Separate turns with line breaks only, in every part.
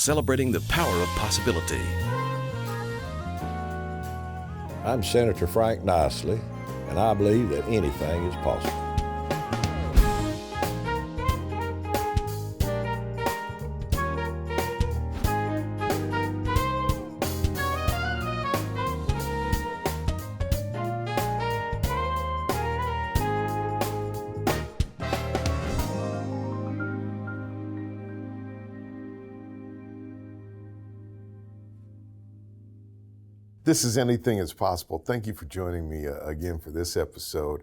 celebrating the power of possibility.
I'm Senator Frank Niceley, and I believe that anything is possible.
This is Anything is Possible. Thank you for joining me again for this episode.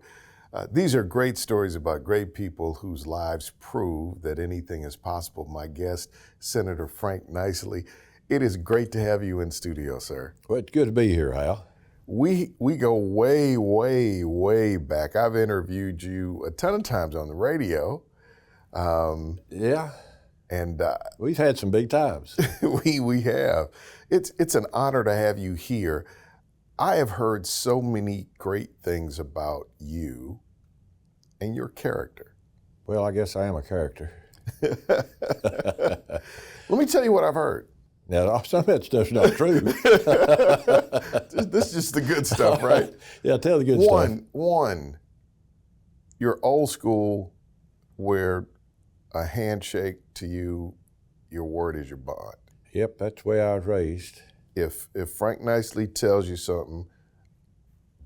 These are great stories about great people whose lives prove that anything is possible. My guest, Senator Frank Niceley. It is great to have you in studio, sir.
Well, it's good to be here, Hal.
We go way, way, way back. I've interviewed you a ton of times on the radio.
Yeah.
And
we've had some big times.
we have. It's an honor to have you here. I have heard so many great things about you and your character.
Well, I guess I am a character.
Let me tell you what I've heard.
Now, some of that stuff's not true.
This is just the good stuff, right?
Yeah, tell the good stuff.
One, you're old school where a handshake to you, your word is your bond.
Yep, that's the way I was raised.
If Frank Niceley tells you something,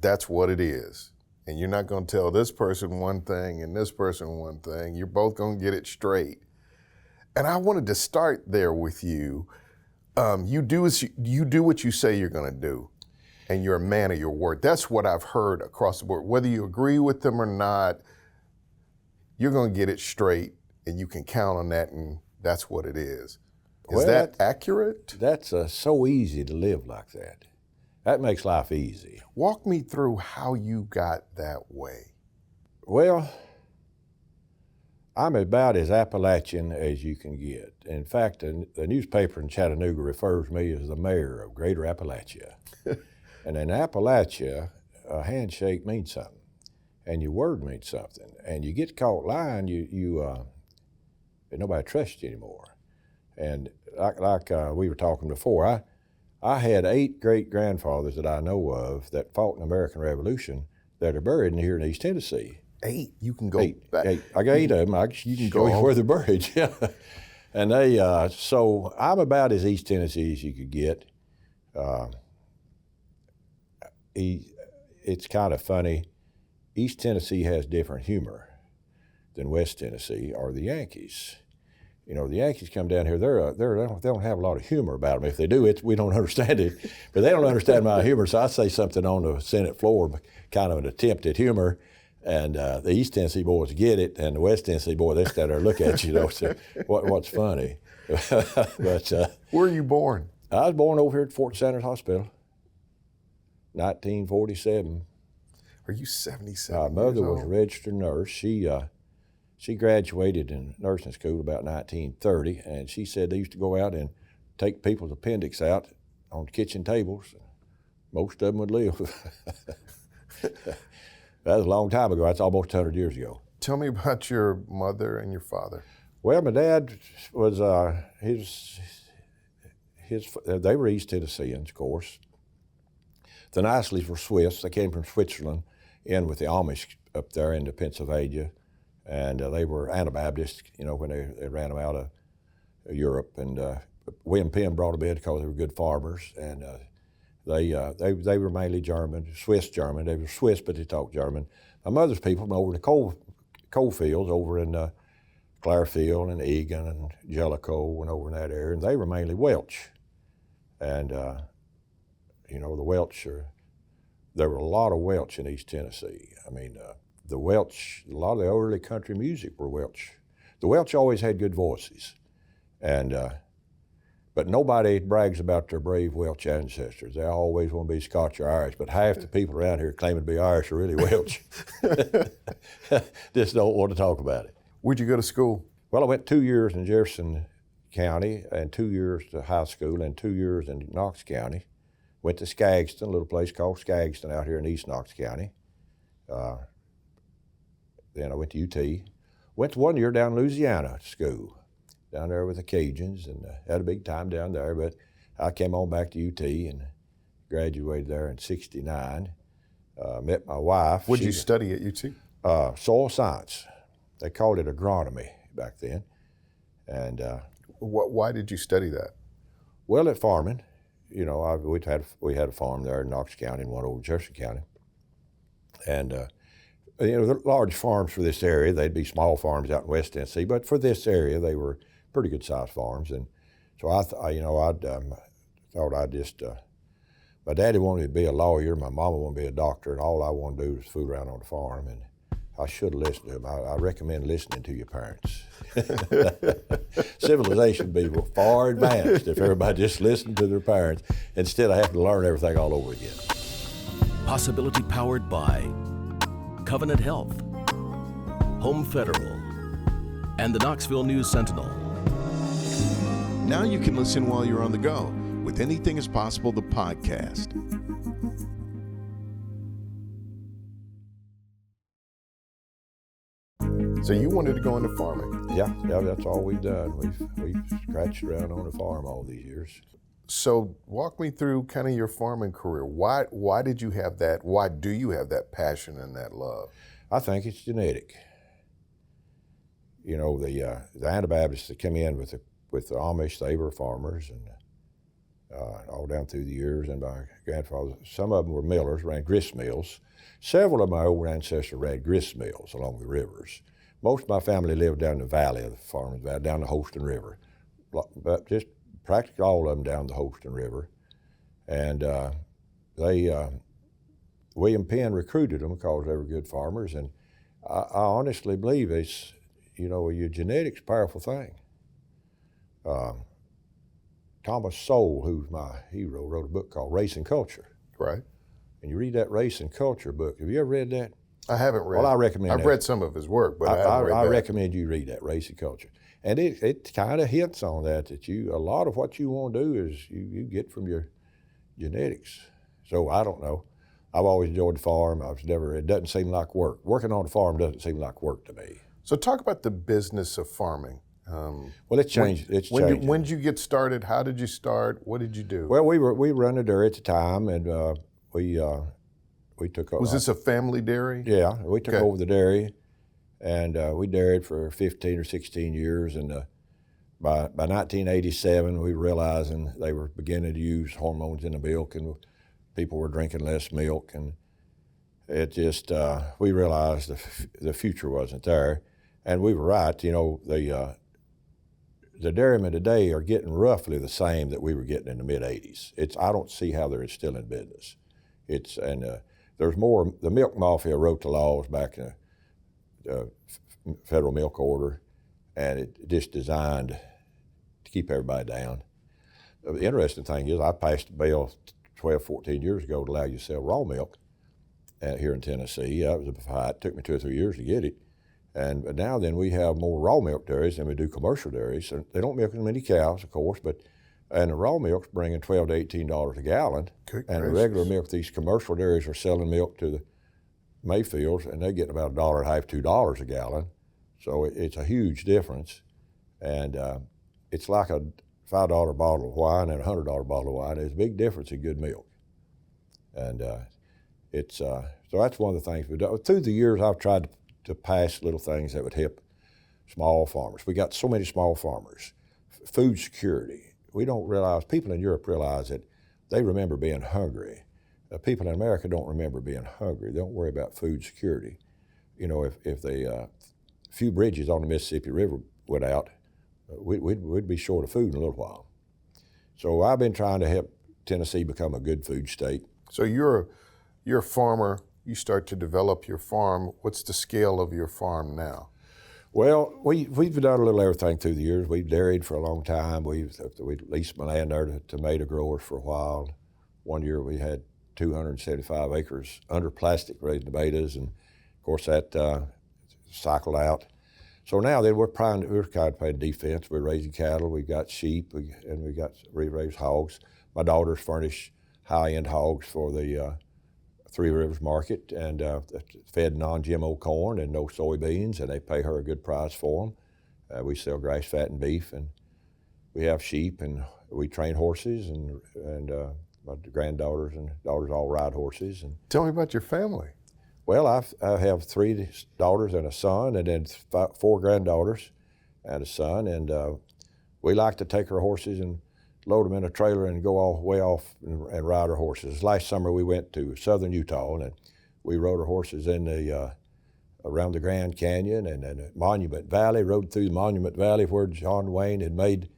that's what it is. And you're not going to tell this person one thing and this person one thing. You're both going to get it straight. And I wanted to start there with you. You do what you say you're going to do, and you're a man of your word. That's what I've heard across the board. Whether you agree with them or not, you're going to get it straight, and you can count on that, and that's what it is. Is that accurate?
That's so easy to live like that. That makes life easy.
Walk me through how you got that way.
Well, I'm about as Appalachian as you can get. In fact, the newspaper in Chattanooga refers to me as the mayor of Greater Appalachia. And in Appalachia, a handshake means something, and your word means something. And you get caught lying, nobody trusts you anymore. And like we were talking before, I had 8 great-grandfathers that I know of that fought in the American Revolution that are buried here in East Tennessee.
8? You can go back.
8. I got 8 of them. You can go where they're buried. Yeah. And so I'm about as East Tennessee as you could get. It's kind of funny. East Tennessee has different humor than West Tennessee or the Yankees. You know, the Yankees come down here, they don't have a lot of humor about them. If they do, we don't understand it. But they don't understand my humor, so I say something on the Senate floor, kind of an attempt at humor, and the East Tennessee boys get it, and the West Tennessee boys, they stand there and look at you, say, what's funny? But
where were you born?
I was born over here at Fort Sanders Hospital, 1947.
Are you 77
My mother
years
was a
old?
registered nurse. She graduated in nursing school about 1930, and she said they used to go out and take people's appendix out on kitchen tables. Most of them would live. That was a long time ago. That's almost 100 years ago.
Tell me about your mother and your father.
Well, my dad was, they were East Tennesseans, of course. The Niceleys were Swiss. They came from Switzerland in with the Amish up there into Pennsylvania. And they were Anabaptists, when they ran them out of Europe. And William Penn brought them in because they were good farmers. And they were mainly German, Swiss German. They were Swiss, but they talked German. My mother's people went over to coal fields over in Clarefield and Egan and Jellicoe and over in that area, and they were mainly Welch. And, the Welch there were a lot of Welch in East Tennessee. I mean, the Welch, a lot of the early country music were Welch. The Welch always had good voices, but nobody brags about their brave Welch ancestors. They always want to be Scotch or Irish, but half the people around here claiming to be Irish are really Welch. Just don't want to talk about it.
Where'd you go to school?
Well, I went 2 years in Jefferson County and 2 years to high school and 2 years in Knox County. Went to Skagston, a little place called Skagston out here in East Knox County. Then I went to UT. Went 1 year down in Louisiana to school. down there with the Cajuns, and had a big time down there. But I came on back to UT and graduated there in '69. Met my wife.
What did you study at UT?
Soil science. They called it agronomy back then. And
why did you study that?
well, at farming, you know, we had a farm there in Knox County and one over in Jefferson County, and you know, the large farms for this area, they'd be small farms out in West Tennessee, but for this area, they were pretty good sized farms. And so I thought I'd just. My daddy wanted me to be a lawyer, my mama wanted me to be a doctor, and all I wanted to do was fool around on the farm. And I should have listened to him. I recommend listening to your parents. Civilization would be far advanced if everybody just listened to their parents instead of having to learn everything all over again.
Possibility powered by Covenant Health, Home Federal, and the Knoxville News Sentinel.
Now you can listen while you're on the go with Anything is Possible, the podcast.
So you wanted to go into farming?
Yeah, that's all we've done. We've scratched around on the farm all these years.
So walk me through kind of your farming career. Why did you have that? Why do you have that passion and that love?
I think it's genetic. You know, the Anabaptists that come in with the Amish, they were farmers, and all down through the years. And my grandfather, some of them were millers, ran grist mills. Several of my old ancestors ran grist mills along the rivers. Most of my family lived down the valley of the Farmers Valley, down the Holston River, but just practically all of them down the Holston River. And William Penn recruited them because they were good farmers. And I honestly believe it's, you know, your genetics is a powerful thing. Thomas Sowell, who's my hero, wrote a book called Race and Culture.
Right.
And you read that Race and Culture book. Have you ever read that?
I haven't read it.
Well, I recommend it.
I've read some of his work, but I haven't read that.
I recommend you read that, Race and Culture. And it kind of hints on that a lot of what you want to do is you get from your genetics. So I don't know. I've always enjoyed the farm. It doesn't seem like work. Working on the farm doesn't seem like work to me.
So talk about the business of farming.
Well, it's changed. It's changed.
When did you get started? How did you start? What did you do?
Well, we were under dairy at the time, and we took over.
Was this a family dairy?
Yeah, we took over the dairy, and we dairied for 15 or 16 years. And by 1987, we were realizing they were beginning to use hormones in the milk, and people were drinking less milk, and it just we realized the future wasn't there, and we were right. You know, the dairymen today are getting roughly the same that we were getting in the mid '80s. I don't see how they're still in business. There's more. The milk mafia wrote the laws back in the Federal Milk Order, and it just designed to keep everybody down. The interesting thing is I passed a bill 12, 14 years ago to allow you to sell raw milk here in Tennessee. That was a fight. It took me 2 or 3 years to get it. But now then we have more raw milk dairies than we do commercial dairies. So they don't milk as many cows, of course, and the raw milk's bringing $12 to $18 a gallon. And the regular milk, these commercial dairies are selling milk to the Mayfields, and they're getting about $1.50, $2 a gallon. So it's a huge difference. And it's like a $5 bottle of wine and a $100 bottle of wine. There's a big difference in good milk. And so that's one of the things we've done. Through the years, I've tried to pass little things that would help small farmers. We got so many small farmers. Food security. We don't realize, people in Europe realize that they remember being hungry. People in America don't remember being hungry. They don't worry about food security. You know, if the few bridges on the Mississippi River went out, we'd be short of food in a little while. So I've been trying to help Tennessee become a good food state.
So you're a farmer. You start to develop your farm. What's the scale of your farm now?
Well, we've done a little everything through the years. We've dairied for a long time. We leased my land there to tomato growers for a while. One year we had 275 acres under plastic raised tomatoes, and of course that cycled out. So now then we're kind of playing defense. We're raising cattle. We've got sheep, and we raise hogs. My daughters furnish high-end hogs for the Three Rivers Market, and fed non-GMO corn and no soybeans, and they pay her a good price for them. We sell grass, fat, and beef, and we have sheep, and we train horses, and my granddaughters and daughters all ride horses. And
Tell me about your family.
well, I have 3 daughters and a son, and then 4 granddaughters and a son, and we like to take our horses and load them in a trailer and go all way off and ride our horses. Last summer we went to southern Utah, and we rode our horses in the around the Grand Canyon and then Monument Valley, rode through the Monument Valley where John Wayne had made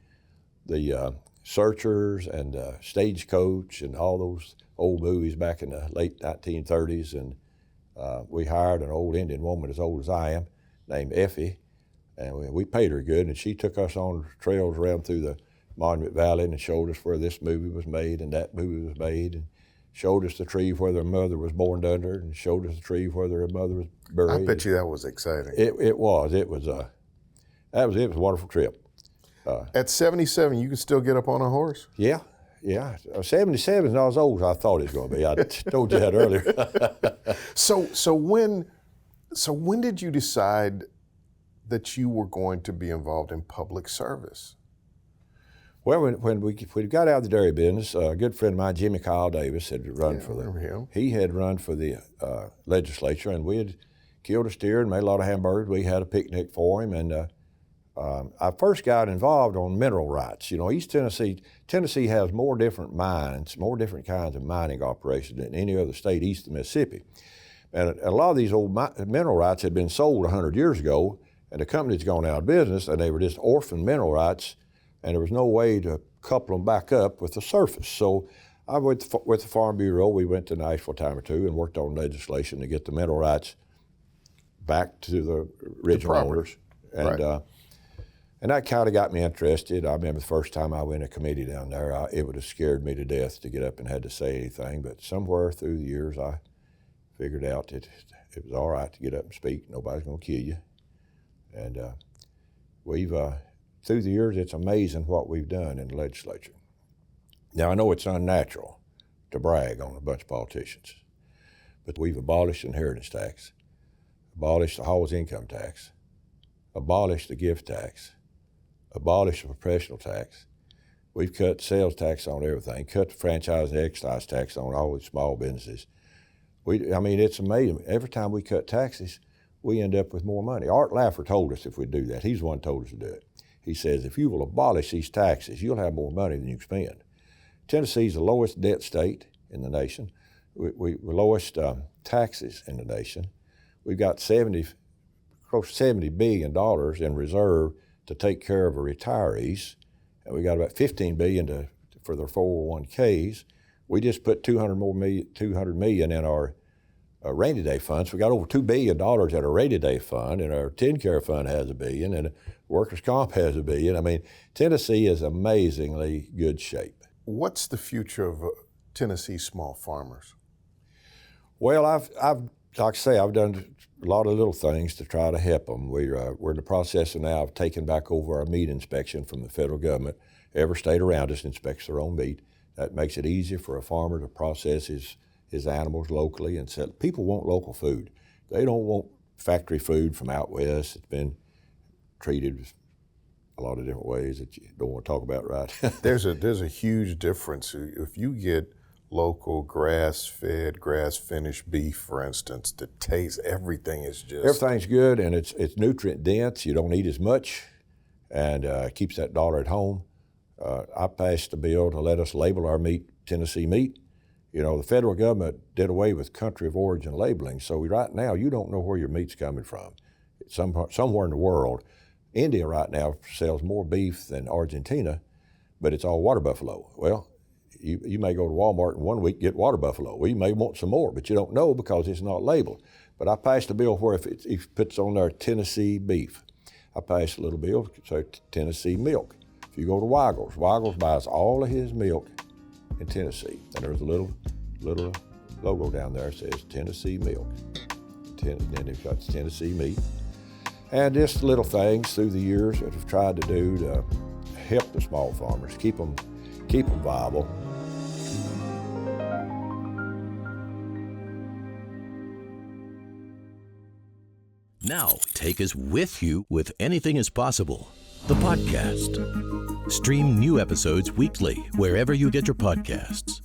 the Searchers and Stagecoach and all those old movies back in the late 1930s. And we hired an old Indian woman as old as I am named Effie, and we paid her good, and she took us on trails around through the Monument Valley and showed us where this movie was made and that movie was made, and showed us the tree where their mother was born under, and showed us the tree where their mother was buried.
I bet you that was exciting.
It was a wonderful trip.
At 77, you can still get up on a horse?
Yeah. 77 is not as old as I thought it was going to be. I told you that earlier.
So when did you decide that you were going to be involved in public service?
Well, when we got out of the dairy business, a good friend of mine, Jimmy Kyle Davis, had run for
him.
He had run for the legislature, and we had killed a steer and made a lot of hamburgers. We had a picnic for him, and I first got involved on mineral rights. You know, East Tennessee has more different mines, more different kinds of mining operations than any other state east of Mississippi. And a lot of these old mineral rights had been sold 100 years ago, and the company's gone out of business, and they were just orphan mineral rights, and there was no way to couple them back up with the surface. So I went with the Farm Bureau. We went to Nashville a time or two and worked on legislation to get the mineral rights back to the original owners. And,
right.
And that kind of got me interested. I remember the first time I went to a committee down there, it would have scared me to death to get up and had to say anything. But somewhere through the years, I figured out that it was all right to get up and speak. Nobody's going to kill you. And we've, through the years, it's amazing what we've done in the legislature. Now, I know it's unnatural to brag on a bunch of politicians, but we've abolished inheritance tax, abolished the Hall's income tax, abolished the gift tax, abolished the professional tax. We've cut sales tax on everything, cut the franchise and excise tax on all the small businesses. I mean, it's amazing. Every time we cut taxes, we end up with more money. Art Laffer told us if we do that. He's the one who told us to do it. He says, if you will abolish these taxes, you'll have more money than you can spend. Tennessee's the lowest debt state in the nation. We're lowest taxes in the nation. We've got close to $70 billion in reserve to take care of our retirees. And we got about $15 billion for their 401ks. We just put $200 million in our rainy day funds. We got over $2 billion at our rainy day fund, and our TennCare fund has $1 billion, and workers' comp has $1 billion. I mean, Tennessee is amazingly good shape.
What's the future of Tennessee small farmers?
Well, I've like I say, I've done a lot of little things to try to help them. We're in the process now of taking back over our meat inspection from the federal government. Every state around us inspects their own meat. That makes it easier for a farmer to process his animals locally and sell. People want local food. They don't want factory food from out west. It's been treated a lot of different ways that you don't want to talk about, right?
There's a huge difference. If you get local grass-fed, grass-finished beef, for instance, the taste, everything is just...
Everything's good, and it's nutrient dense. You don't eat as much, and keeps that dollar at home. I passed a bill to let us label our meat Tennessee meat. You know, the federal government did away with country of origin labeling, so right now you don't know where your meat's coming from. It's somewhere in the world. India right now sells more beef than Argentina, but it's all water buffalo. Well, you may go to Walmart in 1 week, get water buffalo. Well, you may want some more, but you don't know because it's not labeled. But I passed a bill where if it puts on there Tennessee beef, I passed a little bill, so Tennessee milk. If you go to Weigel's buys all of his milk in Tennessee, and there's a little logo down there that says Tennessee milk. Then they've got Tennessee meat. And just little things through the years that I've tried to do to help the small farmers, keep them viable.
Now, take us with you with Anything is Possible, the podcast. Stream new episodes weekly wherever you get your podcasts.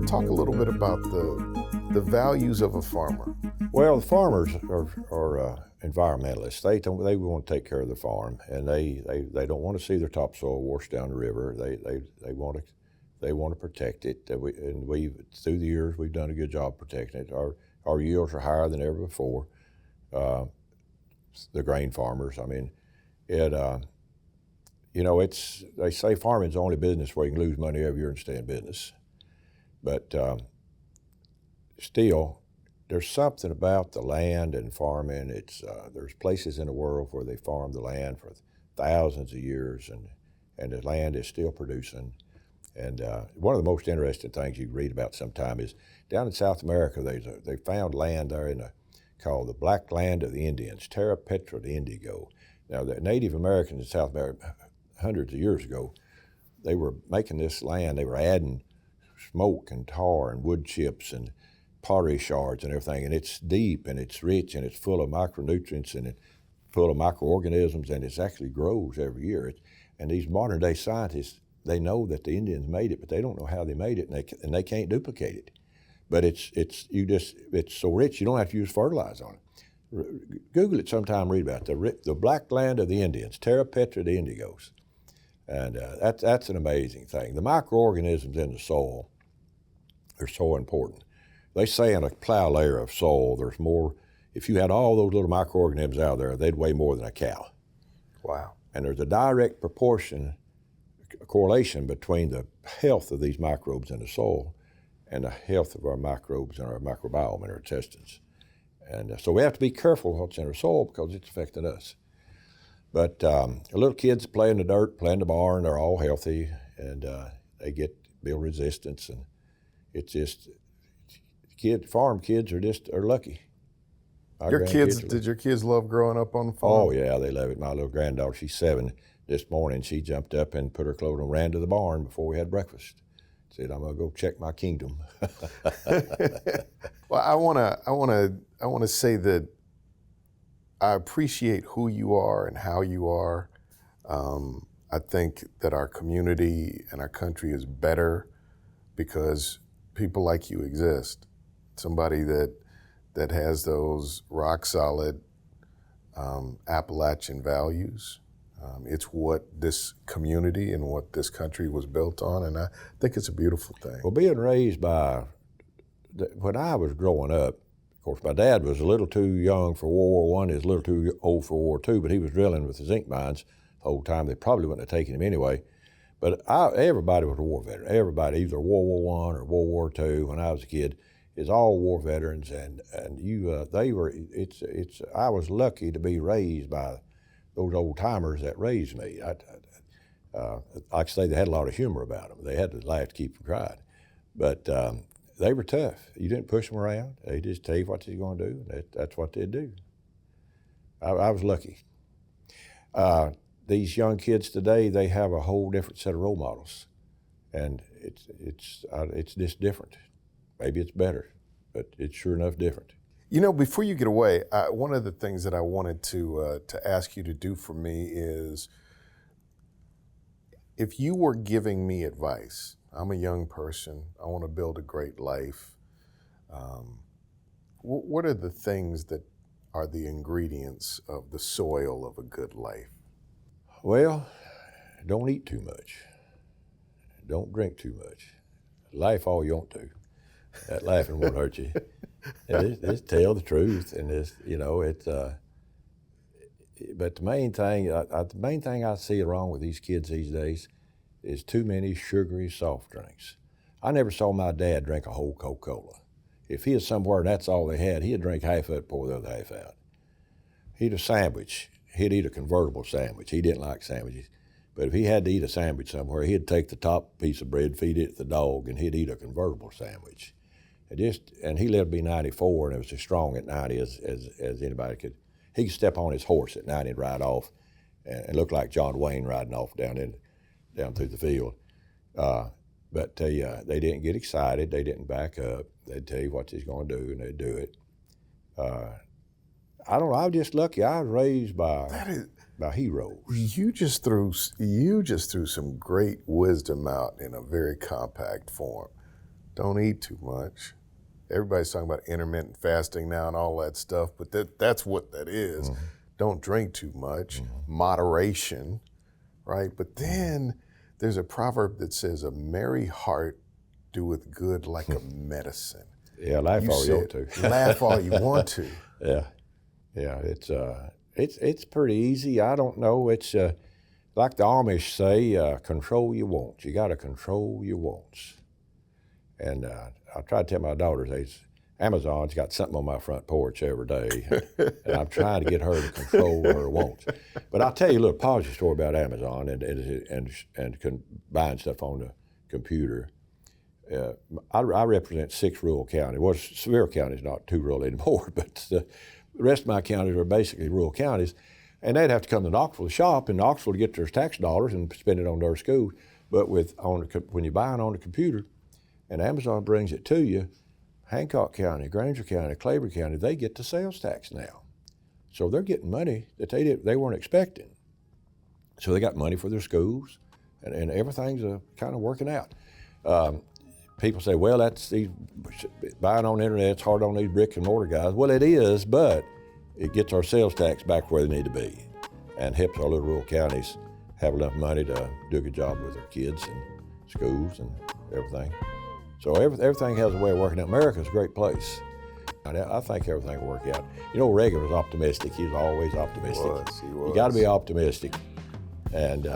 Talk a little bit about the values of a farmer.
Well, the farmers are environmentalists. They want to take care of the farm, and they don't want to see their topsoil washed down the river. They want to protect it. And through the years we've done a good job protecting it. Our yields are higher than ever before. The grain farmers. I mean, they say farming's the only business where you can lose money every year and stay in business. But still, there's something about the land and farming. There's places in the world where they farm the land for thousands of years, and the land is still producing. And one of the most interesting things you can read about sometime is down in South America, they found land there called the Black Land of the Indians, Terra Petra de Indigo. Now, the Native Americans in South America, hundreds of years ago, they were making this land, they were adding smoke and tar and wood chips and pottery shards and everything, and it's deep and it's rich and it's full of micronutrients and it's full of microorganisms, and it actually grows every year. And these modern day scientists, they know that the Indians made it, but they don't know how they made it, and they can't duplicate it. But it's so rich you don't have to use fertilizer on it. Google it sometime, read about it. The Black Land of the Indians, Terra Petra de Indigos. And that's an amazing thing. The microorganisms in the soil are so important. They say in a plow layer of soil, there's more, if you had all those little microorganisms out there, they'd weigh more than a cow.
Wow. And
there's a direct correlation between the health of these microbes in the soil and the health of our microbes and our microbiome in our intestines. And so we have to be careful what's in our soil because it's affecting us. But the little kids play in the dirt, play in the barn, they're all healthy, and they build resistance, and it's just, farm kids are lucky.
Did your kids love growing up on the farm?
Oh yeah, they love it. My little granddaughter, she's 7. This morning she jumped up and put her clothes on, ran to the barn before we had breakfast. Said, "I'm gonna go check my kingdom."
Well, I wanna say that I appreciate who you are and how you are. I think that our community and our country is better because people like you exist. Somebody that has those rock solid Appalachian values. It's what this community and what this country was built on, and I think it's a beautiful thing.
Well, being raised when I was growing up, of course, my dad was a little too young for World War I, he was a little too old for World War II, but he was drilling with the zinc mines the whole time. They probably wouldn't have taken him anyway. But everybody was a war veteran. Everybody, either World War I or World War II, when I was a kid, is all war veterans, and I was lucky to be raised by those old timers that raised me. Like I say, they had a lot of humor about them. They had to laugh to keep from crying. But they were tough. You didn't push them around. They just tell you what they're going to do, and that's what they'd do. I was lucky. These young kids today, they have a whole different set of role models, and it's just different. Maybe it's better, but it's sure enough different.
You know, before you get away, one of the things that I wanted to ask you to do for me is, if you were giving me advice, I'm a young person, I want to build a great life, what are the things that are the ingredients of the soil of a good life?
Well, don't eat too much. Don't drink too much. Laugh all you want to. That laughing won't hurt you. Just tell the truth, and but the main thing I see wrong with these kids these days is too many sugary soft drinks. I never saw my dad drink a whole Coca-Cola. If he was somewhere and that's all they had, he'd drink half of it, pour the other half out. He'd a sandwich. He'd eat a convertible sandwich. He didn't like sandwiches. But if he had to eat a sandwich somewhere, he'd take the top piece of bread, feed it to the dog, and he'd eat a convertible sandwich. And he lived to be 94, and it was as strong at 90 as anybody could. He could step on his horse at 90 and ride off, and look like John Wayne riding off down through the field. But they didn't get excited. They didn't back up. They'd tell you what they're going to do, and they'd do it. I don't know. I was just lucky. I was raised by heroes.
You just threw some great wisdom out in a very compact form. Don't eat too much. Everybody's talking about intermittent fasting now and all that stuff, but that's what that is. Mm-hmm. Don't drink too much. Mm-hmm. Moderation, right? But then there's a proverb that says, "A merry heart doeth good like a medicine."
Yeah, laugh all you want to.
Laugh all you want to.
Yeah. It's pretty easy. I don't know. It's like the Amish say, control your wants. You got to control your wants. And I try to tell my daughters, Amazon's got something on my front porch every day, and I'm trying to get her to control her wants. But I'll tell you a little positive story about Amazon and buying stuff on the computer. I represent 6 rural counties. Well, Sevier County is not too rural anymore, but the rest of my counties are basically rural counties. And they'd have to come to Knoxville to shop in Knoxville to get their tax dollars and spend it on their schools. But when you buy it on the computer and Amazon brings it to you, Hancock County, Granger County, Claiborne County, they get the sales tax now. So they're getting money that they weren't expecting. So they got money for their schools, and everything's kind of working out. People say, well, buying on the internet, it's hard on these brick and mortar guys. Well, it is, but it gets our sales tax back where they need to be and helps our little rural counties have enough money to do a good job with their kids and schools and everything. So everything has a way of working out. America's a great place. I think everything will work out. You know, Reagan was optimistic. He was always optimistic.
He was.
You got to be optimistic. And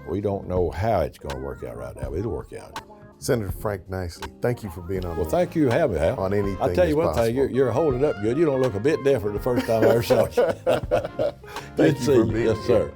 we don't know how it's going to work out right now, but it'll work out.
Senator Frank Nicely, thank you for being on.
Well, thank you for having me, Hal.
On anything.
I'll tell you one thing, you're holding up good. You don't look a bit different the first time I ever saw you.
Thank you for being here.
Yes, sir.